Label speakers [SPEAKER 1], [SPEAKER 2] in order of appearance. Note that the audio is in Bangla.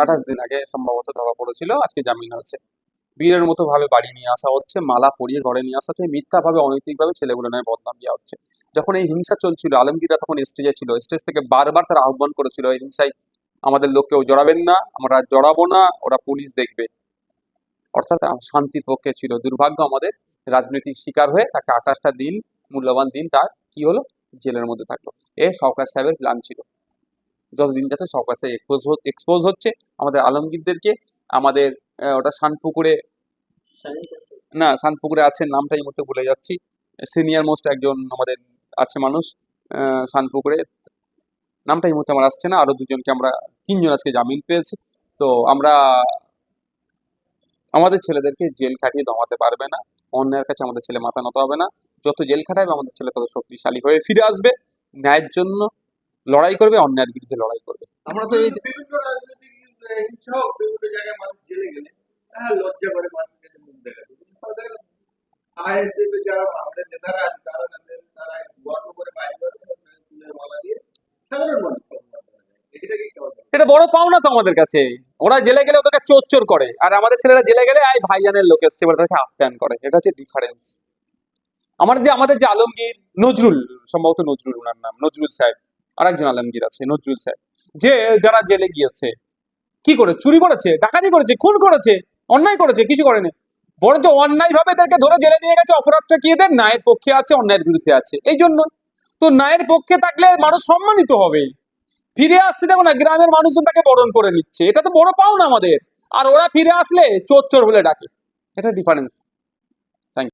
[SPEAKER 1] 28 দিন আগে সম্ভবত ধরা পড়েছিল, আজকে জামিন হয়েছে। বীরের মতো ভাবে বাড়ি নিয়ে আসা হচ্ছে, মালা পরিয়ে ঘরে নিয়ে আসা হচ্ছে, মিথ্যা ভাবে অনৈতিক ভাবে ছেলেগুলো নয় বদনাম দেওয়া হচ্ছে। যখন এই হিংসা চলছিল, আলমগীররা তখন স্টেজে ছিল, স্টেজ থেকে বারবার তারা আহ্বান করেছিল এই হিংসায় আমাদের লোককেও জড়াবেন না, আমরা জড়াবো না, ওরা পুলিশ দেখবে। অর্থাৎ শান্তির পক্ষে ছিল। দুর্ভাগ্য আমাদের রাজনৈতিক শিকার হয়ে তাকে 28টা দিন, মূল্যবান দিন তার কি হলো, জেলের মধ্যে থাকলো। এ শওকত সাহেবের প্ল্যান ছিল। যতদিন যাচ্ছে শওকত সাহেব এক্সপোজ হচ্ছে, আমাদের আলমগীরদেরকে আমাদের ওটা শানপুকুরে, না শানপুকুরে আছেন, নামটা এই মুহূর্তে ভুলে যাচ্ছি, সিনিয়র মোস্ট একজন আমাদের আছে মানুষ শানপুকুরে, নামটা এই মুহূর্তে আমার আসছে না, আরো দুজনকে আমরা, 3জন আজকে জামিন পেয়েছি। তো আমরা আমাদের ছেলেদেরকে জেল খাটিয়ে দমাতে পারবে না, অন্যায়ের কাছে আমাদের ছেলে মাথা নত হবে না। যত জেল খাটাবে আমাদের ছেলে তত শক্তিশালী হয়ে ফিরে আসবে, ন্যায়ের জন্য লড়াই করবে, অন্যায়ের বিরুদ্ধে লড়াই করবে।
[SPEAKER 2] আমরা তো এই বিভিন্ন রাজনৈতিক হিংসা হোক, বিভিন্ন জায়গায় মানুষ জেলে গেলে লজ্জা করে মানুষের কাছে মুখ দেখাতে। আইএসএফ যারা আমাদের নেতারা আছে তারা তারা গর্ব করে বাইরে মালা দিয়ে সাধারণ মানুষ এটা কি
[SPEAKER 1] এটা বড় পাওনা তো আমাদের কাছে। ওরা জেলে গেলে ওদেরকে চোর চোর করে, আর আমাদের ছেলেরা জেলে গেলে আই ভাইজানের লোক এসছে বলে তাদেরকে আপ্যায়ন করে। এটা হচ্ছে ডিফারেন্স। আমাদের যে আলমগীর নজরুল, সম্ভবত নজরুল ওনার নাম, নজরুল সাহেব, আর একজন আলমগীর আছে নজরুল সাহেব, যে যারা জেলে গিয়েছে কি করে, চুরি করেছে, ডাকাতি করেছে, খুন করেছে, অন্যায় করেছে, কিছু করেনি, বরঞ্চ অন্যায় ভাবে এদেরকে ধরে জেলে নিয়ে গেছে। অপরাধটা কি, এদের ন্যায়ের পক্ষে আছে, অন্যায়ের বিরুদ্ধে আছে, এই জন্য। তো ন্যায়ের পক্ষে থাকলে মানুষ সম্মানিত হবে। ফিরে আসছে দেখো না, গ্রামের মানুষজন তাকে বরণ করে নিচ্ছে, এটা তো বড় পাওনা আমাদের। আর ওরা ফিরে আসলে চোর চোর বলে ডাকে, এটা ডিফারেন্স।